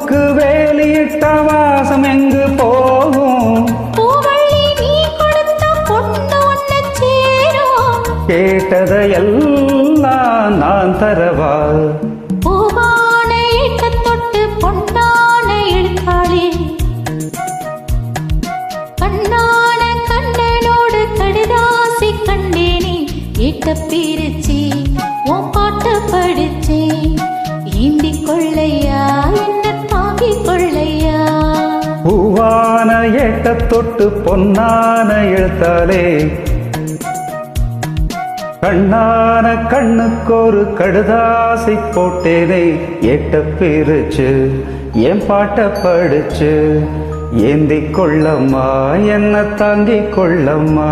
பூவுக்கு வேலியிட்ட வாசம் எங்கு போகும்? கேட்டதையெல்லாம் நான் தரவா? பூவான ஏட்ட தொட்டு பொன்னான எழுத்தாளே, கண்ணான கண்ணனோடு கடுதாசி கண்டேனே. ஏட்ட பிரிச்சி உன் பாட்டு படிச்சே, ஏந்தி கொள்ளையா என்ன தாங்கி கொள்ளையா? பூவான ஏட்ட தொட்டு பொன்னான எழுத்தாளே, கண்ணான கண்ணுக்கு ஒரு கடுதாசி போட்டேனே. ஏட்ட பிரிச்சு என் பாட்ட படிச்சு, ஏந்தி கொள்ளம்மா என்ன தாங்கி கொள்ளம்மா.